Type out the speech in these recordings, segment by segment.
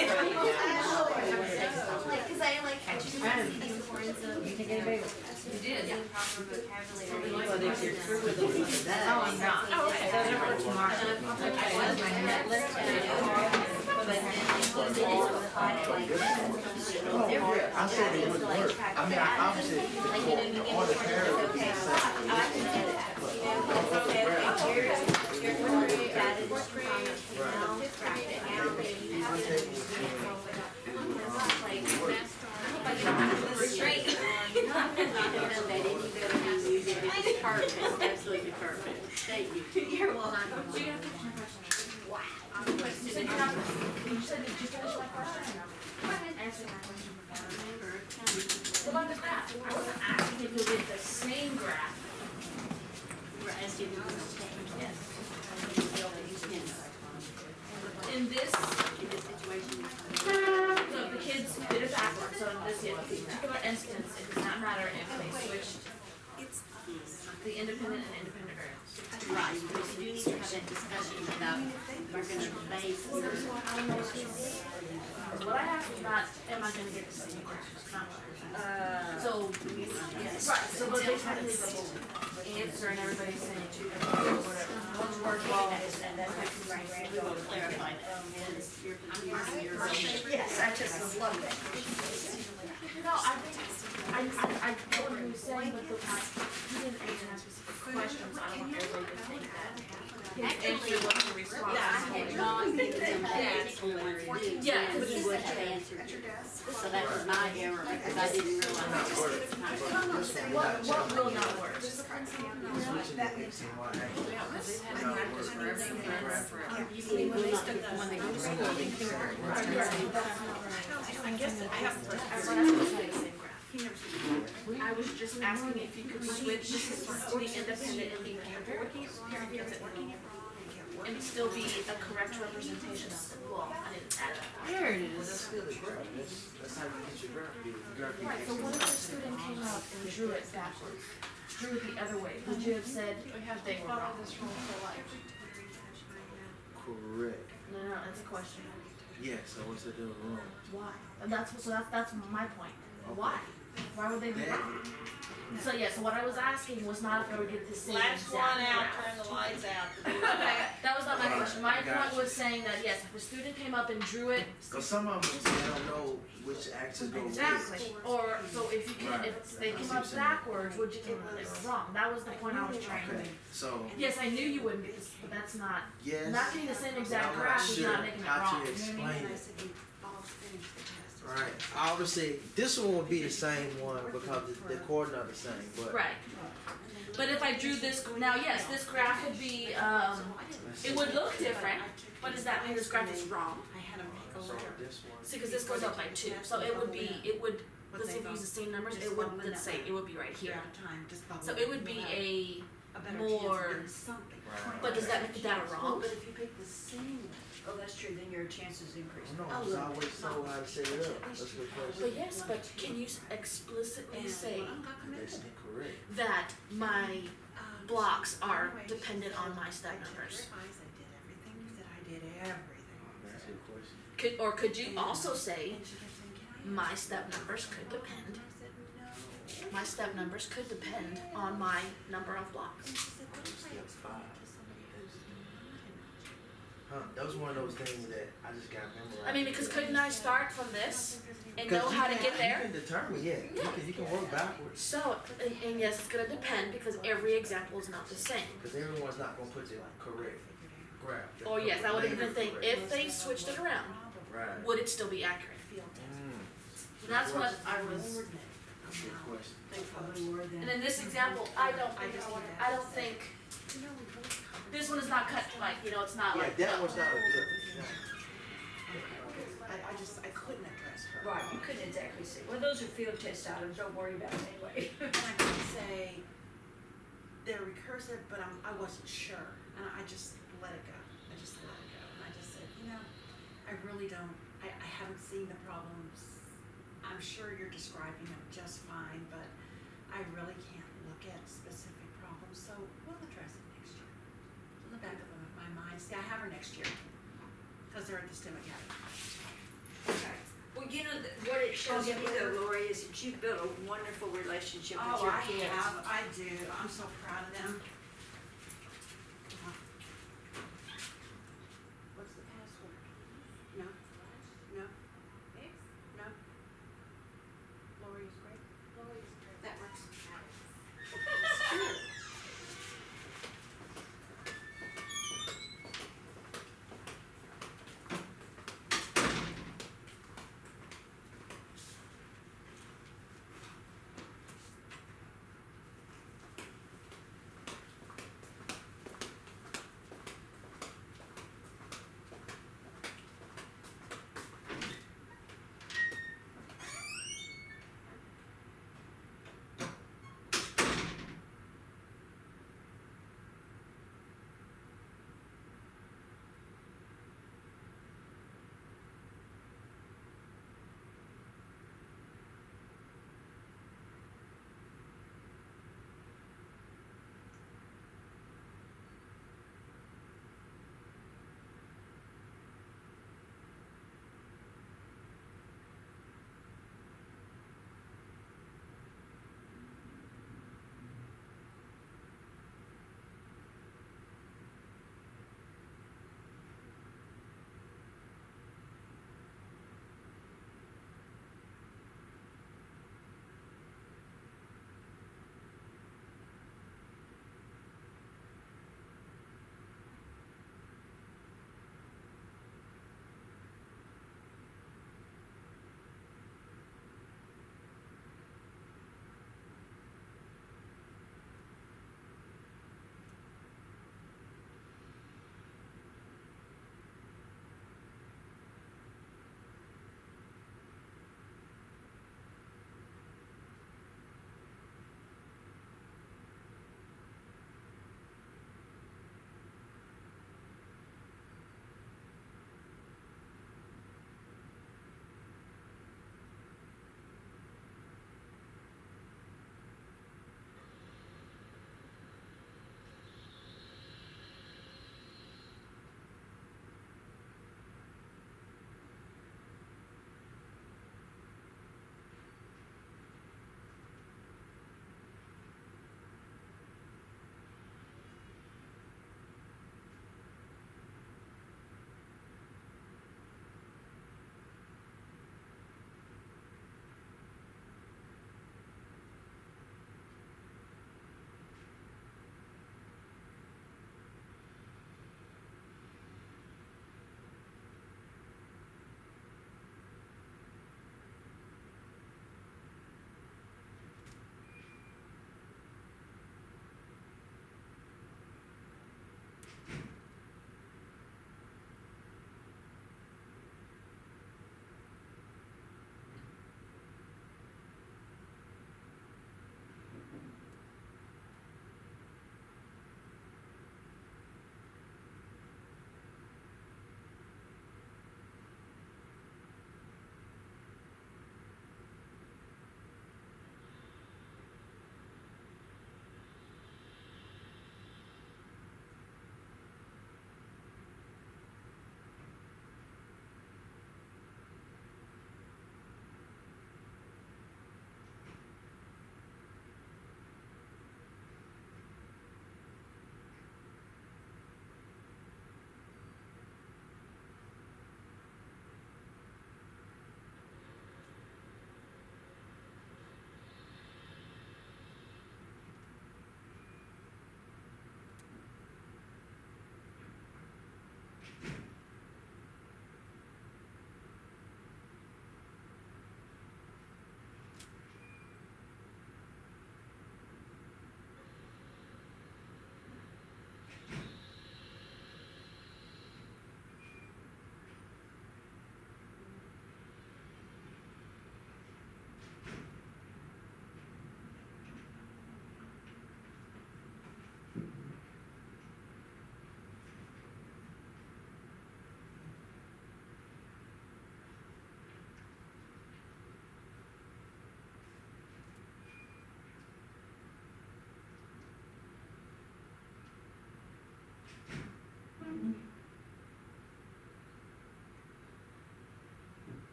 Like, cause I just the importance of. You think anybody? You did. Yeah. Proper vocabulary. But if you're through with those, Oh, I'm not. Oh, okay. Those are for tomorrow. I was my net list. I said it wouldn't work. I mean, I obviously, all the parents would be Perfect, absolutely perfect. Thank you. You're welcome. Wow. You said you're not, you said, did you finish my question or no? Go ahead, answer my question. What about the graph? I wasn't asking if you did the same graph. We're asking you to change. Yes. Yes. In this, In this situation. so if the kids did it backwards, so in this particular instance, it does not matter if they switched the independent and independent variables. Right, because you do need to have that discussion about, we're gonna base. What I asked was not, am I gonna get the same graph? It's not what I was asking. So, right, so but they had this answer and everybody's saying whatever. One's worked well, and then I can write We will clarify that. Yes, I just love it. No, I think, I get what you're saying, but he didn't answer my specific questions, I don't want everybody to think that. His answer was the response. Yeah, He would have answered. So that was my error, because I didn't realize. What will not work? I was just asking if you could switch to the independent and independent and still be a correct representation of the law. I didn't add that. There it That's is. still a graph. That's how you get your graph. Right, so what if the student came up and drew it backwards? Drew it the other way? Would you have said they were wrong? Correct. No, that's a question. Yes, so what's it doing wrong? Why? And that's my point. Why? Why would they be wrong? So yeah, so what I was asking was not if I would get the same Last exact one out, graph. turn the lights out. Okay, that was not my question. My I got point was saying that yes, if a student came up and drew it Cause some of them they don't know which axis go with. exactly, or so if you can, Right. if they came up backwards, would you think that they were wrong? That was the point I was trying to Okay, make. so, Yes, I knew you wouldn't get this, but that's not, yes. not getting the same exact I'm not graph is sure not making it how wrong. to You know what I mean? explain it. Right, obviously, this one would be the same one because the coordinates are the same, but. Right. But if I drew this, now yes, this graph would be, it would look different, but does that mean this graph is wrong? So this one. See, cause this goes up by 2, so it would be, let's say if we use the same numbers, it would, let's say, it would be right here. So it would be a more, but does that make the data wrong? But if you pick the same, oh, that's true, then your chances increase. No, it's always told how to set it up, that's a good question. But yes, but can you explicitly say That's incorrect. that my blocks are dependent on my step numbers? That's a good question. Could you also say, my step numbers could depend, my step numbers could depend on my number of blocks? Step 5. Huh, that was one of those things that I just got memorized. I mean, because couldn't I start from this and know how to get You there? can determine, yeah, you can work backwards, So, and yes, it's gonna depend because every example is not the same. cause everyone's not gonna put the correct graph. Or yes, I would even think, if they switched it around, Right. would it still be accurate? Mm, That's what I was, good question. and in this example, I don't think, this one is not cut like, it's not Yeah, like. that was not a good, I couldn't address her. Right, you couldn't exactly see. Well, those are field test items, don't worry about it anyway. And I could say they're recursive, but I wasn't sure, and I just let it go. And I just said, I really don't, I haven't seen the problems. I'm sure you're describing them just fine, but I really can't look at specific problems, so we'll address it next year. In the back of my mind, see, I have her next year, because they're at the STEM Academy. shows I'll me get though, Lori, is that you've built a wonderful relationship with Oh, your I kids. have, I do, I'm so proud of them. What's the password? No, no, no. Lori is great. That works. That's true.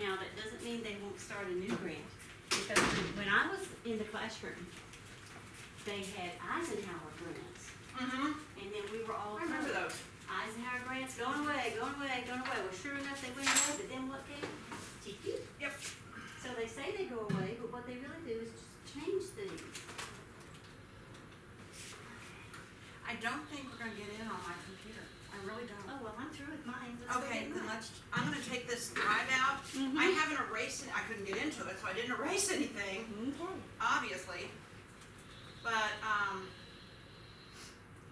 Now, that doesn't mean they won't start a new grant, because when I was in the classroom, they had Eisenhower grants, Mm-hmm. and then we were all I remember told, those. Eisenhower grants going away, going away, going away. Well, sure enough, they went away, but then what came? TQ. Yep. So they say they go away, but what they really do is just change things. I don't think we're gonna get in on my computer. I really don't. Oh, well, I'm through with mine. Let's go Okay, get then mine. I'm gonna take this drive out. Mhm. I haven't erased it, I couldn't get into it, so I didn't erase anything, Okay. obviously. But,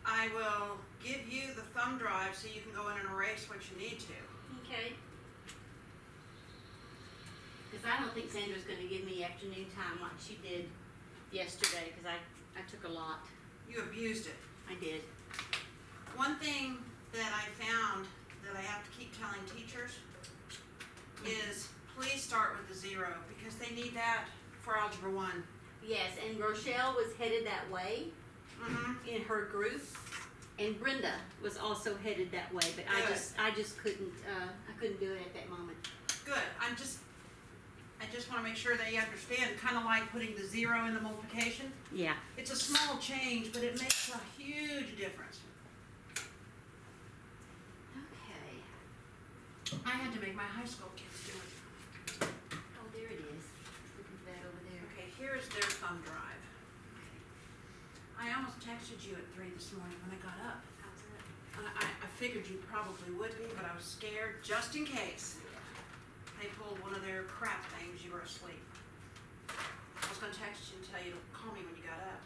I will give you the thumb drive so you can go in and erase what you need to. Okay. Cause I don't think Sandra's gonna give me afternoon time like she did yesterday, cause I took a lot. You abused it. I did. One thing that I found that I have to keep telling teachers is please start with the 0 because they need that for Algebra 1. Yes, and Rochelle was headed that way Mm-hmm. in her group, and Brenda was also headed that way, but Good. I just couldn't, I couldn't do it at that moment. Good. I just wanna make sure they understand, kinda like putting the 0 in the multiplication. Yeah. It's a small change, but it makes a huge difference. Okay. I had to make my high school kids do it. Oh, there it is. Look at that over there. Okay, here's their thumb drive. I almost texted you at 3 this morning when I got up. How's that? I figured you probably would be, but I was scared just in case they pulled one of their crap things, you were asleep. I was gonna text you and tell you to call me when you got up.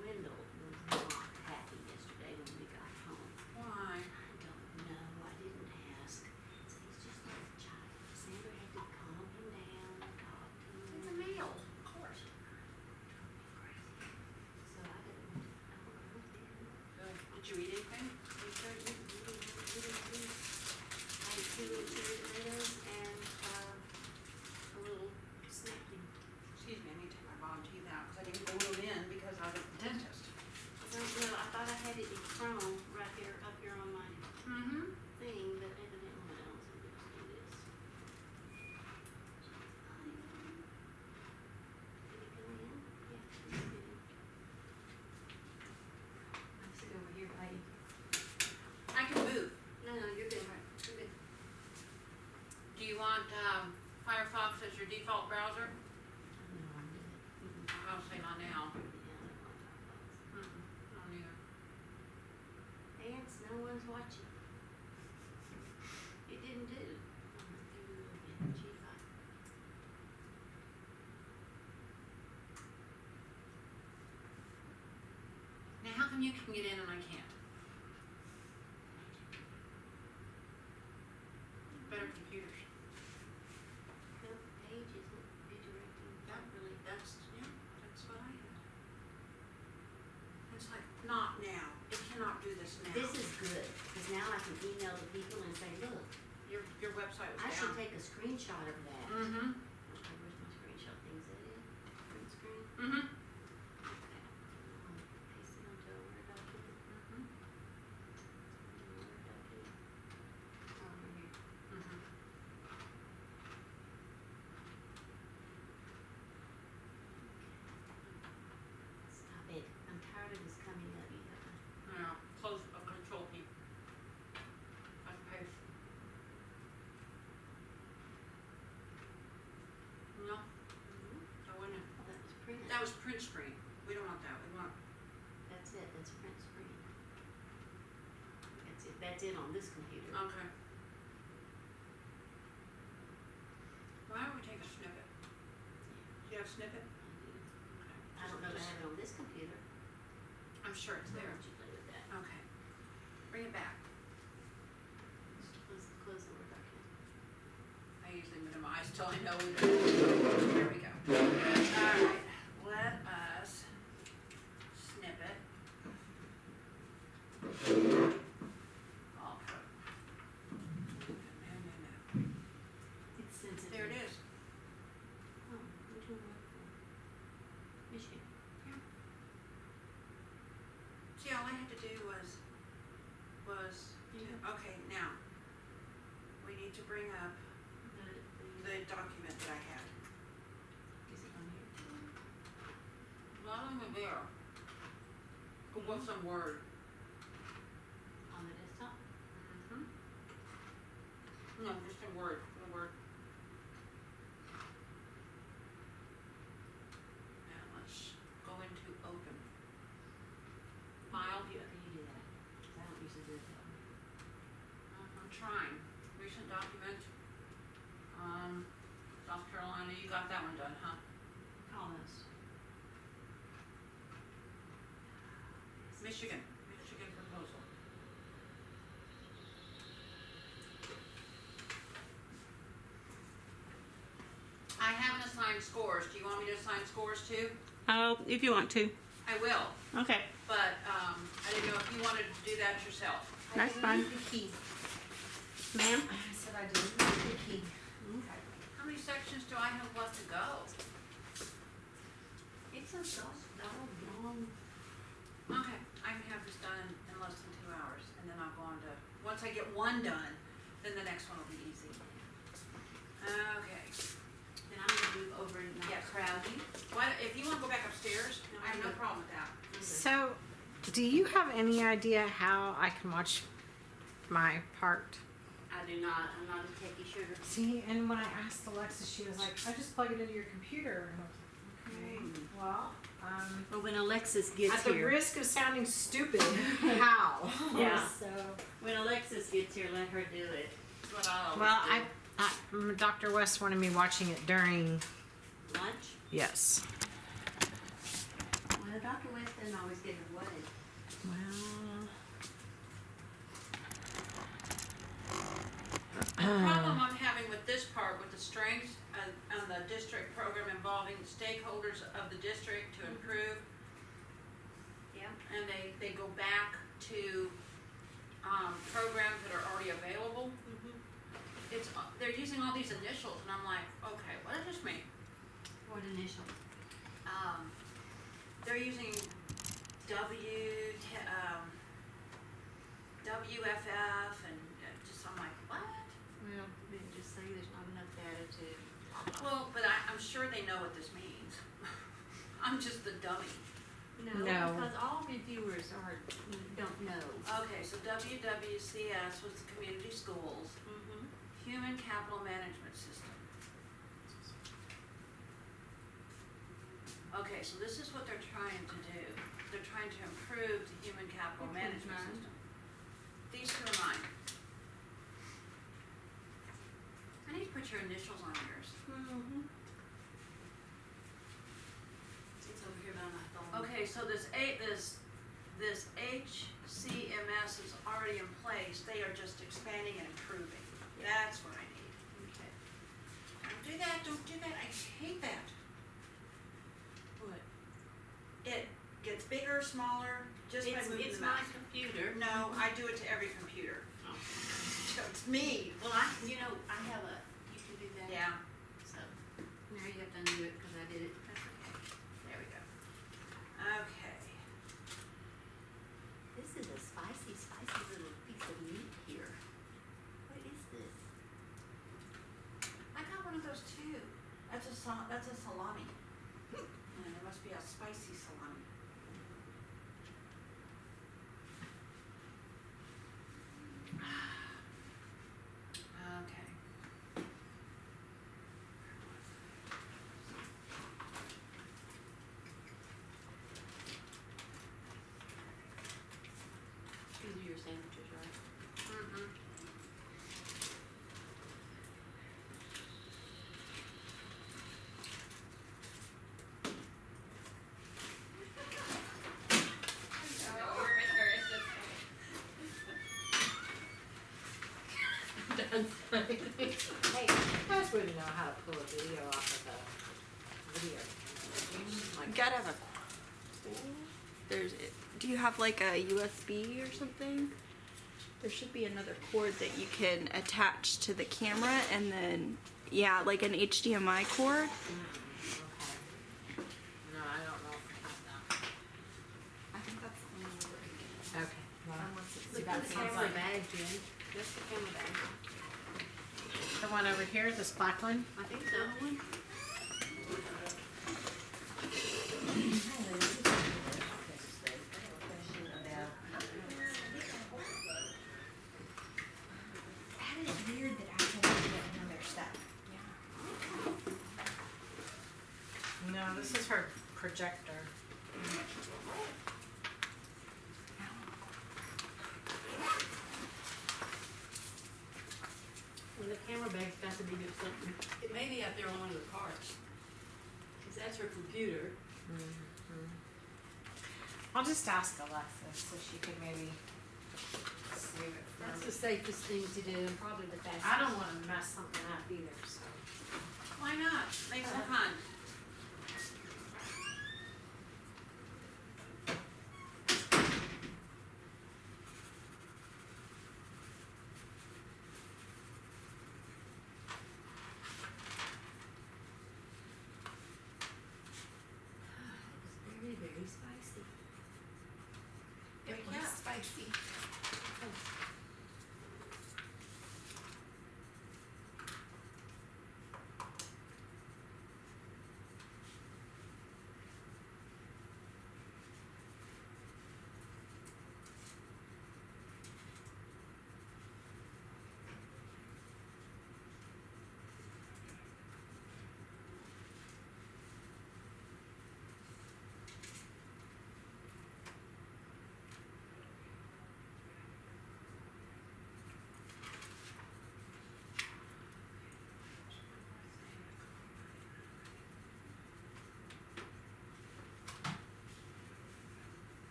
Wendell was not happy yesterday when we got home. Why? I don't know, I didn't ask. So he's just like a child. Sandra had to calm him down and talk to him. It's a male, of course. So I don't know what did. Good. Did you eat anything? I ate 2 little cherry tomatoes and a little snack thing. Excuse me, I need to take my bottom teeth out because I didn't glue them in because I was at the dentist. Well, I thought I had it in chrome right here, up here on my Mm-hmm. thing, but evidently I don't, so we'll just do this. Did it go in? Yeah, it's good. I sit over here, lady. I can move. No, you're good, you're good. Do you want Firefox as your default browser? No, I'm good. I'll say not now. Yeah, I don't want Firefox. No, neither. Ants, no one's watching. It didn't do. G5. Now, how come you can get in and I can't? Better computers. No, page isn't redirecting properly. That's what I had. It's like, not now. It cannot do this now. This is good, because now I can email the people and say, look, Your website was I down. should take a screenshot of that. Mm-hmm. Okay, where's my screenshot thing? Is that it? Print screen? Mm-hmm. Okay. Paste it onto a Word document. Mm-hmm. Word document. Over here. Mm-hmm. Stop it. I'm tired of this coming up. You have to. Yeah, close a control key. That's paste. No, that wasn't it. Oh, that was print. That was print screen. We don't want that. We want, That's it. That's print screen. That's it. That's it on this computer. okay. Why don't we take a snippet? Do you have a snippet? I don't know if I have it on this computer. I'm sure it's Where there. would you play with that? Okay. Bring it back. Close the Word document. I usually minimize till I know we There we go. Alright, let us snip it. Off of. No. It's sensitive. There it is. Oh, which one was it for? Michigan. See, all I had to do was, okay, now, we need to bring up, The the document that I had. Is it on here? Not on the there. What's some word? On the desktop? Mm-hmm. No, just a word, the word. Now let's go into open. File. Can you do that? 'Cause I don't usually do it that way. I'm trying. Recent document. South Carolina, you got that one done, huh? Almost. Michigan proposal. I haven't assigned scores. Do you want me to assign scores too? Oh, if you want to. I will, Okay, but, I didn't know if you wanted to do that yourself. that's fine. The key. Ma'am? I said I didn't need the key. Okay. How many sections do I have left to go? It's a long. Okay, I can have this done in less than 2 hours, and then I'll go on to, once I get one done, then the next one will be easy. Okay, Then I'm gonna move over and not Yes. crowd you. why, if you wanna go back upstairs, I have no problem with that. So, do you have any idea how I can watch my part? I do not, I'm not a techie sugar. See, and when I asked Alexa, she was like, I just plug it into your computer. And I was like, okay, well, Well, when Alexis gets at the here. risk of sounding stupid, how? Yeah. So, When Alexis gets here, let her do it. That's what I always well, do. Dr. West wanted me watching it during, Lunch? yes. Well, Dr. West doesn't always get her way. Well, The problem I'm having with this part, with the strengths and the district program involving the stakeholders of the district to improve, Yeah. and they go back to, programs that are already available. It's, they're using all these initials, and I'm like, okay, what does this mean? What initial? They're using WFF, and just, I'm like, what? Well, then just say there's not enough data to. Well, but I'm sure they know what this means. I'm just the dummy. No. Because all reviewers don't know. Okay, so WWCS was the community schools, human capital management system. Okay, so this is what they're trying to do. They're trying to improve the human capital Which one's management mine? system. These two are mine. I need to put your initials on yours. It's over here by my phone. Okay, so this HCMS is already in place. They are just expanding and improving. That's what I need. Okay. Don't do that, don't do that. I hate that. What? It gets bigger, smaller, just by moving It's the my mouse. computer. No, I do it to every computer. Oh. So it's me. Well, you can do that. Yeah, So, now you have to undo it because I did it. that's okay. There we go. Okay. This is a spicy little piece of meat here. What is this? I got one of those too. That's a salami. And it must be a spicy salami. Okay. These are your sandwiches, right? Mm-hmm. hey, you guys wouldn't know how to pull a video off of a video. You gotta have a. There's. Do you have like a USB or something? There should be another cord that you can attach to the camera, and then yeah, like an HDMI cord. Okay. No, I don't know if I have that. I think that's the only way we can. Okay. Well, Look see, at that the sounds camera like bag, Jen. That's the camera bag. the one over here, this black one? I think so. That is weird that I can't get another stuff. No, this is her projector. Well, the camera bag's got to be doing something. It may be out there on one of the carts. Cause that's her computer. I'll just ask Alexis so she could maybe save it for That's the safest thing to do and probably the fastest. I don't wanna mess something up either, so. Why not? Make some fun. Very, very spicy. It was spicy.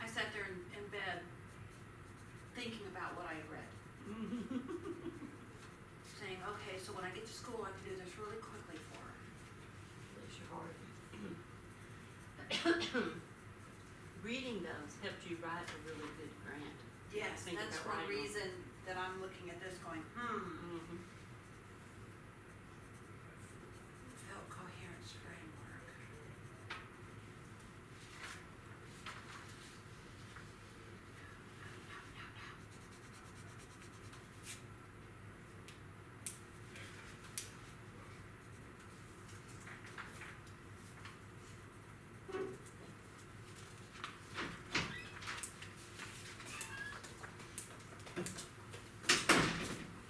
I sat there in bed thinking about what I had read. Saying, okay, so when I get to school, I can do this really quickly for her. Bless your heart. Reading those helps you write a really good grant. Yes, Think that's about one writing. reason that I'm looking at this going, Mm-hmm. felt coherence framework.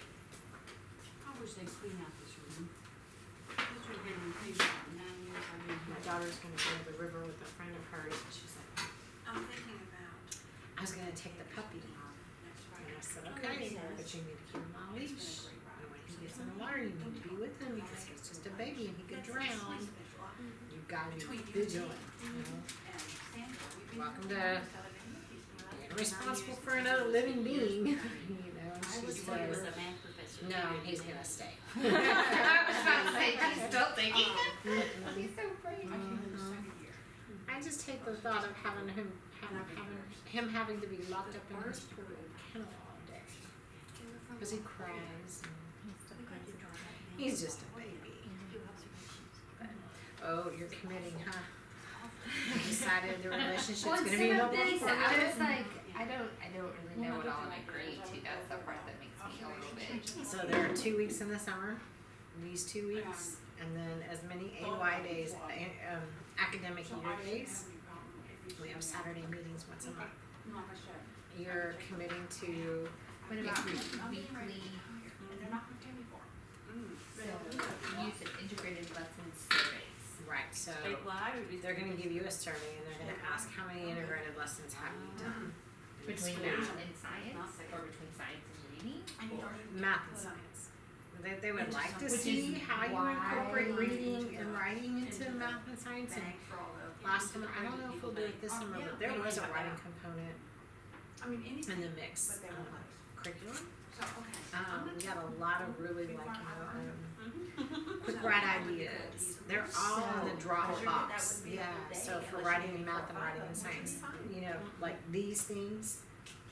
I wish they'd clean out this room. This room had been cleaned out in 9 years I've been My here. daughter's gonna go to the river with a friend of hers, and she's like, I'm thinking about I was gonna take the puppy off. next And Friday. I said, Oh, okay, that's nice. but you need to keep him on a It's leash. been a great ride. And when he gets in the water, you need to be with him because he's just a baby and he could drown. You've gotta be vigilant, you know? Welcome to being responsible for another living being, you know? I She was working with says, a math professor. no, he's gonna stay. I was about to say, he's still thinking. Mhm. He's so brave. I just hate the thought of having him having to be locked up in his poor little kennel all day. Cause he cries and he's just a baby. But, oh, you're committing, huh? You decided the relationship's Well, gonna be some no of these, more I for was like, I don't really know what all I'm agreeing to. That's the part that makes me a little bit. So there are 2 weeks in the summer, these 2 weeks, and then as many AY days, academic year days. We have Saturday meetings once a month. You're committing to, What about weekly, so use of integrated lessons surveys? right, so Statewide or just? they're gonna give you a survey and they're gonna ask how many integrated lessons have you done? in the Between school. math and science, or between science and reading? Math and science. They would like to Which see is how you why- incorporate reading and writing into math and science. And last time, I don't know if we'll do it this summer, but there was a writing component in the mix curriculum. We got a lot of really like, quick write ideas. They're all in the Dropbox. Yeah, so for writing in math and writing in science, you know, like these things,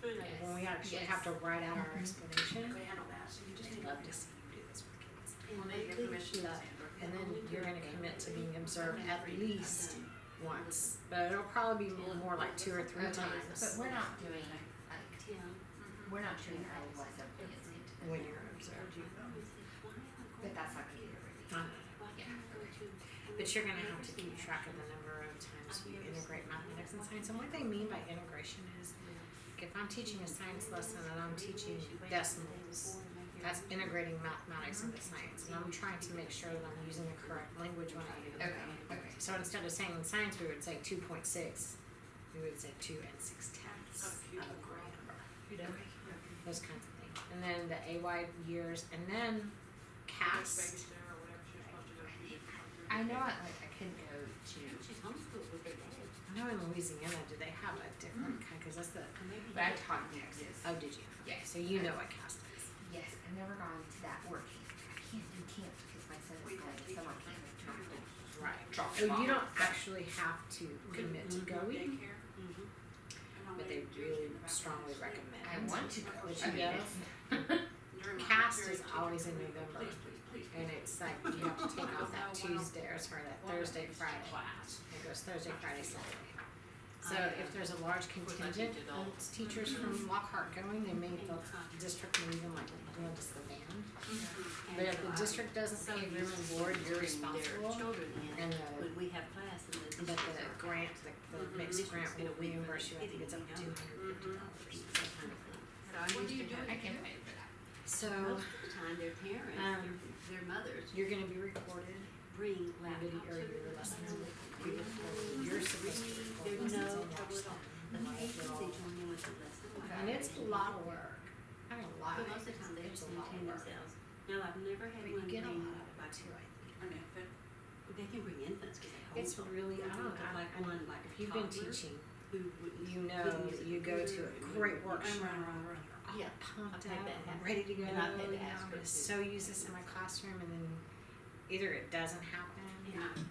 when we actually have to write out our explanation, I'd love to see you do this with kids. Well, they give permission to And then you're gonna commit to being observed at least once, but it'll probably be more like 2 or 3 times But we're not doing, like, Tim. we're not doing otherwise of kids. when you're observed. But that's not gonna be every But you're gonna have to keep track of the number of times you integrate mathematics and science. And what they mean by integration is, like, if I'm teaching a science lesson and I'm teaching decimals, that's integrating mathematics into science. And I'm trying to make sure that I'm using the correct language when I do that. Okay. So instead of saying in science we would say 2.6, we would say 2 6/10 of a gram. Those kinds of things. And then the AY years, and then CAST. I know I couldn't go to, She's homeschooled with her dad. I know in Louisiana, do they have a different kind? Because that's the. but I taught in Texas. Oh, did you? Yes. So you know what CAST is. Yes, I've never gone to that work camp. I can't do camp because my son is going to summer camp. Right. Drop Oh, him you off. don't actually have to commit to going, but they really strongly recommend. I want to go. But I you mean, go. CAST is always in November, and it's like you have to take off that Tuesday or sorry that Thursday, Friday. It goes Thursday, Friday, Saturday. So if there's a large contingent of teachers from Lockhart going, they may the district may even like lend us the van. But if the district doesn't pay room and board, you're responsible. And When we have class in the but the grant, the mixed grant will reimburse you. I think it's up to $250. What do you do? I can pay for that. So Most of the time, their parents, their mothers you're going to be recorded. bring Video laptops. or your lessons will be recorded. You're supposed to record There's lessons no and watch them. The eighth they join in with the lesson. And it's a lot of work. I mean, a lot. But most of the time, they It's just a lot of entertain work. themselves. Now, I've never had But you one get a bring, lot out of it too, I think. they can bring infants because they It's homeschool. really, I don't know, Like one, like if you've been toddler teaching, who wouldn't- you know wouldn't use that it. you go to a great workshop. Yeah, You're pumped I've had up, that I'm happen. ready to go, And I've had to you know, ask I'm her gonna to. so use this in my classroom and then either it doesn't happen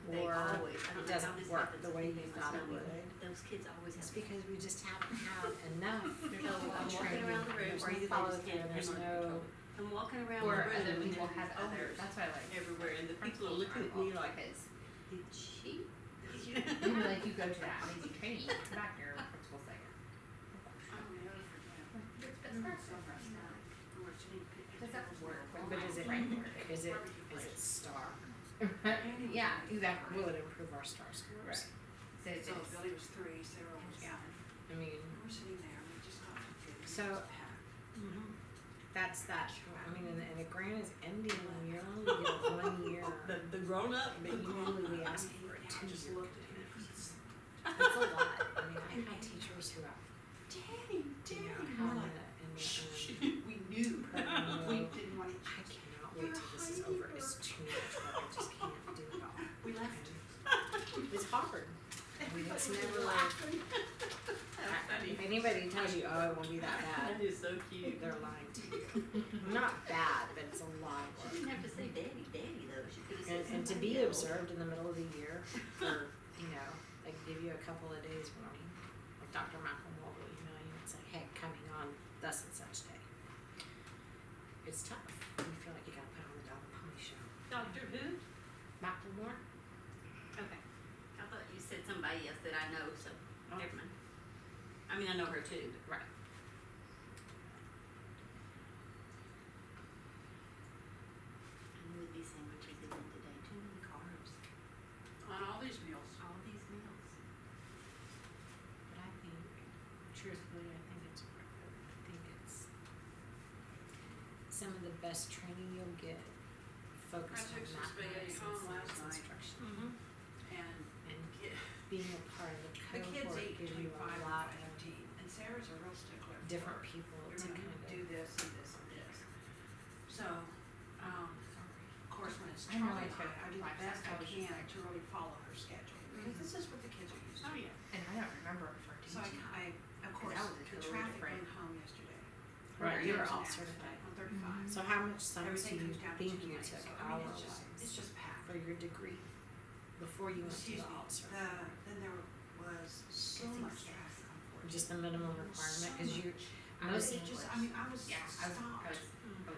They or always, I it don't know how doesn't this work happens, the way they you must thought it know me. would. Those kids always It's have. because we just haven't had enough. So I'm walking training. around the room, There's or no either they follow just through, can't there's handle no, it. I'm walking around Or the room other and people there's have other, odors that's why I like. everywhere, and the people are principals looking at are me involved like, because did she? you know, like you go to that amazing training, you come back, your principal's like, does that work? but is it, Framework. is it star? Yeah, exactly. Will it improve our star scores? Right. So it's So just, Billy was 3, Sarah was 1. I mean, We're sitting there, and we just got confused. So- that's that. I mean, and the grant is ending when you're only get 1 year. The grown up, But usually we ask for a I just 2-year. looked at him. It's a lot. I mean, I've had teachers who have, Daddy, you know, Daddy. have We're in like, the, we knew. program We will, didn't want to. I cannot wait till this is over. It's too much work. I just can't do it all. We left. It's hard. I mean, it's never like, if anybody tells you, oh, it won't be that bad, That is so cute. they're lying to you. Not bad, but it's a lot of She work. didn't have to say daddy, daddy though, she could have said And to somebody be else. observed in the middle of the year for, you know, like give you a couple of days warning, like Dr. Malcolm will email you and say, hey, coming on thus and such day. It's tough. You feel like you gotta put on the Donna Pony show. Doctor who? Macklemore? Okay. I thought you said somebody else that I know, so Oh. never mind. I mean, I know her too, but. Right. Smoothie sandwiches again today, too many carbs, On all these meals. all these meals. But I think, truthfully, I think it's worth it. I think it's some of the best training you'll get focused I on took some spaghetti mathematics and home last science night. instruction. And And ki- being a part of the The kids cohort eat gives between you 5 a and lot 5:15, of and Sarah's a real stickler. for different people You're to gonna kind do of. this and this and this. So, of course, when it's I know Charlie I took time, I do the like best that. I I was just can like- to really follow her schedule, because this is what the kids are used to. Oh, yeah. and I don't remember for So teaching. of course, that was a the totally traffic different- went home yesterday. Right, There you were was an all accident certified. On 35. So how much science do Everything you comes down to think 2 you lanes. took So, I mean, hour-wise it's just packed. for your degree before you went to Excuse the me, alt cert? then there was so much traffic on 40. Just the minimum requirement, cause you, I most, was It just, I mean, I was Yeah, I was stopped.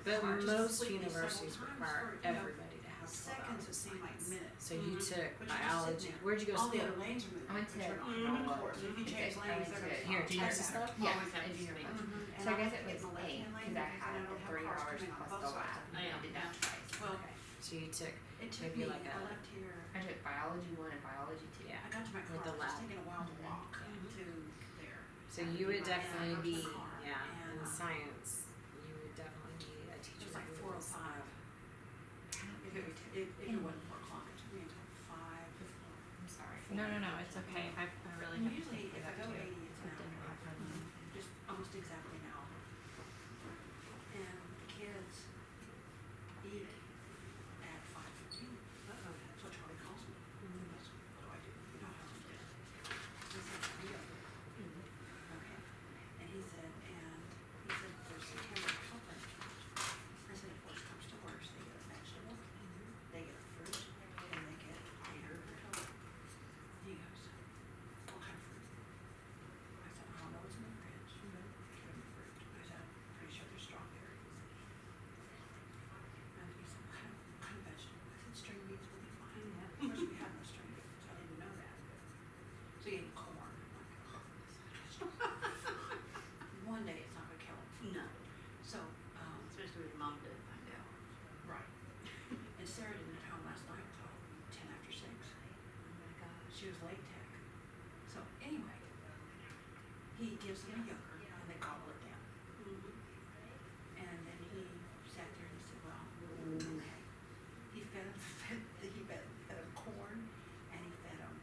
but Just most completely universities several times require for, you know, everybody to have seconds, it seemed like minutes. So you took But you're just biology, sitting there. where'd you go to All the school? other lanes are moving. I went to- but you're not on course. If you change lanes, they're gonna. Here, do you use this stuff? Yeah, Always have to engineering. switch. So I guess it was eight, cause I had the 3 hours plus the lab, and I did that twice. Well, So you took, it took maybe me, like I a- left here, I took biology 1 and biology 2. yeah. I got to my With car, the it was lab. taking a while to walk Mhm. to there. So you would definitely be, yeah, And, in science, you would definitely be a It teacher. was like who 4:05. If it wasn't 4 o'clock, it took me until 5. I'm sorry. No, it's okay. I really And have to usually, think if of I that go too. 80, it's an hour, just almost exactly an hour. And the kids eat at 5:15. So Charlie calls me. He goes, what do I do? You know how to do it. He said, "Are you up?" Okay. And he said, there's some camera helper. I said, if worse comes to worse, they get a vegetable, they get a fruit, and they get your helper. He goes, what kind of fruit? I said, I don't know what's in the fridge. Give him fruit. I said, I'm pretty sure there's strawberries. And he said, what kind of vegetable? I said, string beans will be fine. Of course, we have no string beans. I didn't know that. So he ate corn. I'm like, oh, this is one day it's not gonna kill him. No. So, especially when mom didn't find out. Right. And Sarah didn't get home last night till 10 after 6. Oh my God. She was late tech. So anyway, he gives them yogurt and they gobble it down. And then he sat there and he said, well, okay. He fed them corn and he fed them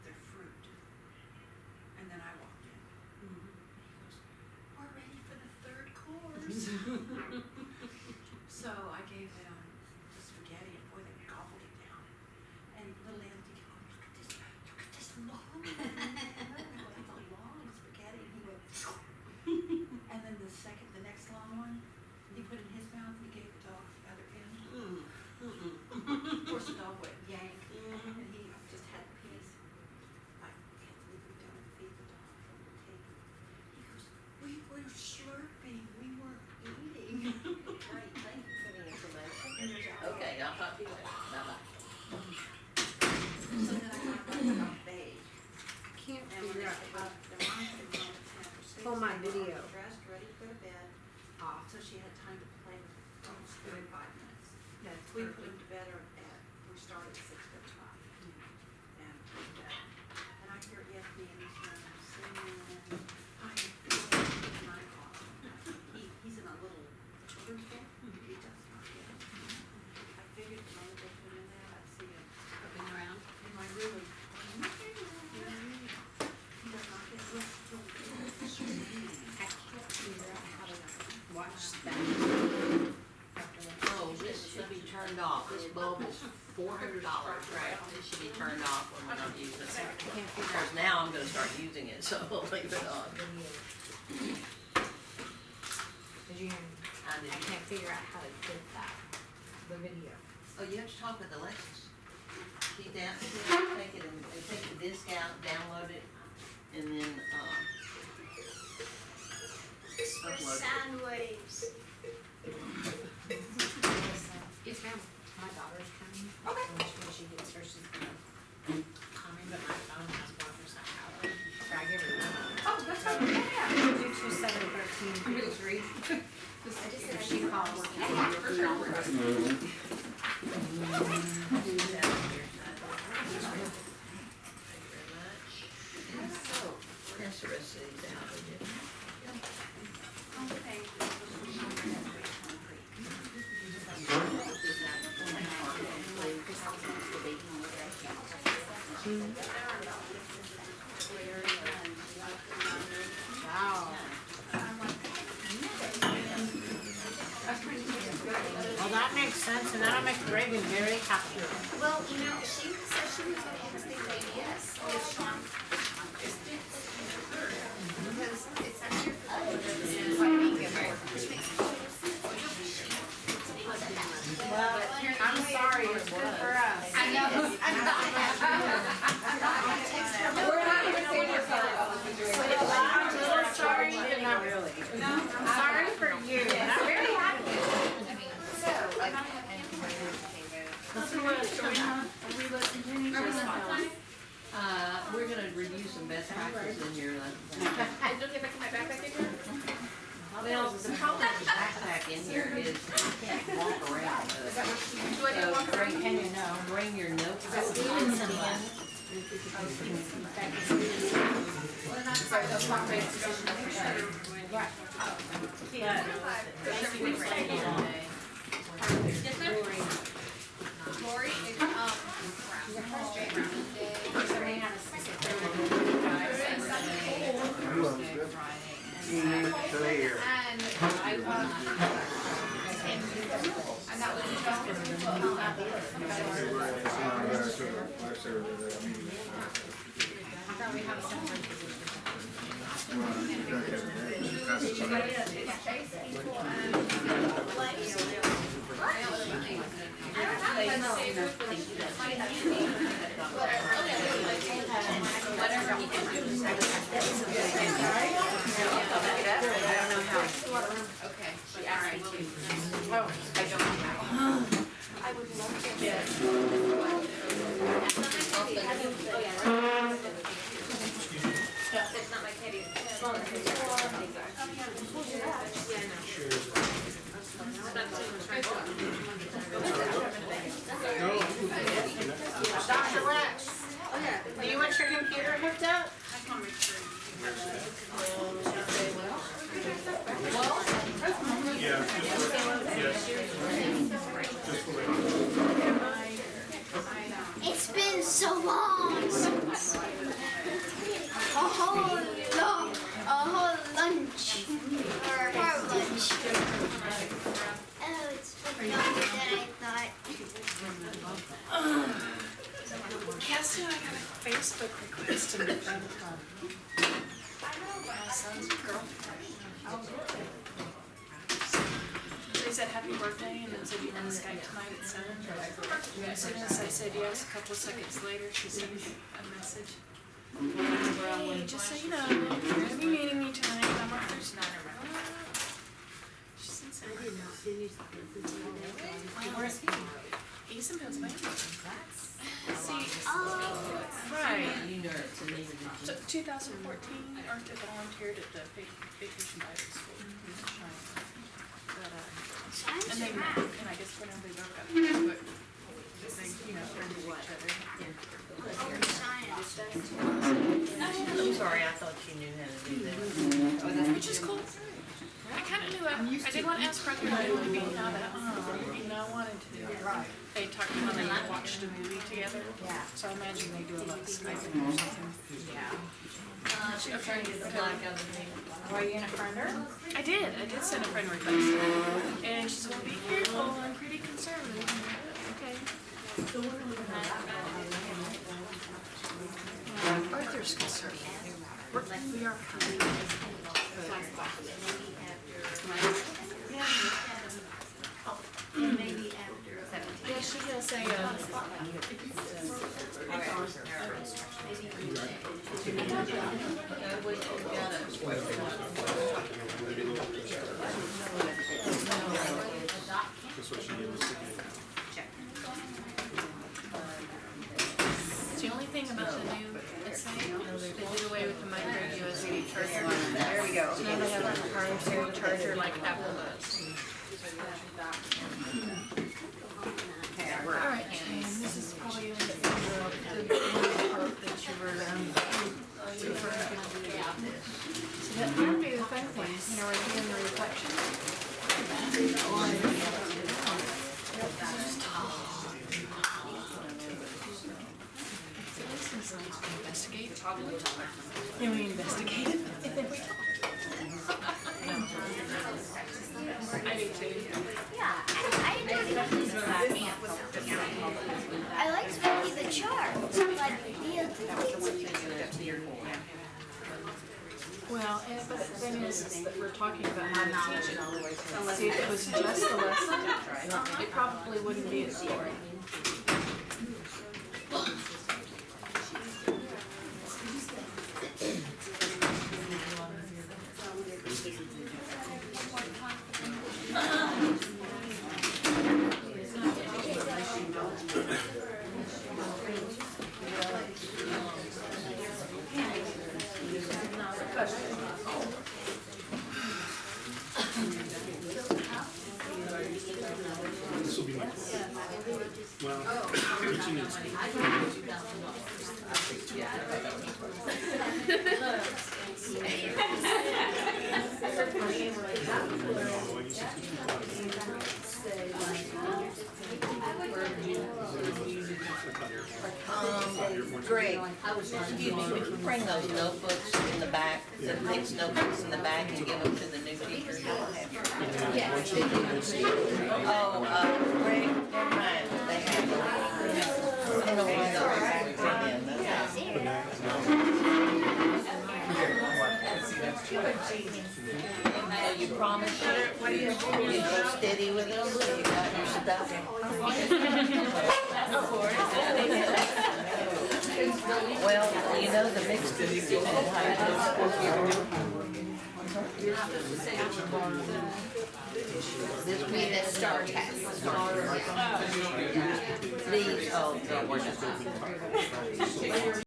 their fruit. And then I walked in. He goes, we're ready for the 3rd course. So I gave them the spaghetti and boy, they gobbled it down. And little Anthony came over, look at this long. That's a long spaghetti. And he went, and then the next long one, he put in his mouth and he gave the dog the other end. Of course, the dog went yank, and he just had a piece. I can't believe we don't feed the dog from the table. He goes, we were slurping, we weren't eating. Right, thank you for the information. Okay, I'll talk to you later. Bye-bye. So then I got about beige. I can't And when figure they out how the mom came home at 10 after 6. Pull my they were video. Dressed, ready to go to bed. off. So she had time to play with it. Almost 45 minutes. We put him to bed we started at 6:35. And put him to bed. And I hear Anthony in his room singing. I am 9 o'clock. He's in a little children's book. He does not get it. I figured the moment they put him in there, I'd see him poking around in my room. He does not get it. I can't figure out how to watch that. Oh, this should be turned off. This bulb is $400, right? It should be turned off when we don't use it. I can't figure Of course, out now I'm gonna start using it, so I'll leave it on. video. Did you hear me? I did. I can't figure out how to get that, the video. Oh, you have to talk with Alexis. She down, take it and take the disc out, download it, and then, upload it. Sound waves. Yes, ma'am. My daughter's coming. Okay. When she gets her, she's gonna call me, but my phone has 1% power. So I give her one. Oh, that's okay, yeah. 227-13. If she calls. Thank you very much. So, pass the rest of these out, would you? Wow. Well, that makes sense, and that'll make Reagan very happy. Well, she said she was okay to stay with ABS. Because it's actually. Well, I'm sorry, it's good for us. I know. We're not even saying you're sorry. I'm a little sorry, but not really. No, I'm sorry for you, but I'm very happy. We're gonna review some best practices in your lesson. Don't get back in my backpack again? Well, the problem with the backpack in here is you can't walk around with it. Do I need to walk around? Bring your notebook. Sorry, those walk rates. Lori, Clear. and that was okay. She asked me to. Oh, I don't know how. I would love to. Yes. It's not my kitty. Dr. Wax, do you want your computer hooked up? It's been so long since a whole lunch or part lunch. Oh, it's been longer than I thought. Cassie, I got a Facebook request in the phone club. My son's girlfriend. He said happy birthday and then said you want to Skype tonight at 7. As soon as I said yes, a couple of seconds later, she sent me a message. Hey, just so you know, we're going to be meeting you tonight. I'm a person. She's in San Where is he? He's in Pennsylvania. See, right. You nerds, and neither did you. So 2014, Arthur volunteered at the Vacation Bible School. But, and they met, and I guess whenever they broke up, but they, friends with each other. I'm sorry, I thought you knew how to do that. Which is cool. I kind of knew I did want to ask Brother Maybe now that, I wanted to. They talked about they watched a movie together, so I imagine they do a lot of Skyping or something. Yeah. Were you in a friender? I did send a friend request. And she said, well, be careful, I'm pretty conservative. Okay. Arthur's conservative. We are Maybe after 17. yeah, she does say, the only thing about the new thing, they did away with the micro USB charger. There we go. So now they have a hard charger like Apple does. Alright, and this is probably the quote that you were referring to. So that might be the fun thing, right here in the reflection. Investigate. And we investigated. I do too. Yeah, I like Smokey the Shark, Well, but the thing is that we're talking about how to teach it. See, if it was just a lesson, it probably wouldn't be a story. This will be my well, teaching in school. Greg, excuse me, would you bring those notebooks in the back, the mixed notebooks in the back and give them to the new teachers? Oh, Greg, never mind, they have them. I don't know why those are in, so you promise you go steady with them, so you got your stuff? Well, you know, the mixed this would be the star test. These, oh,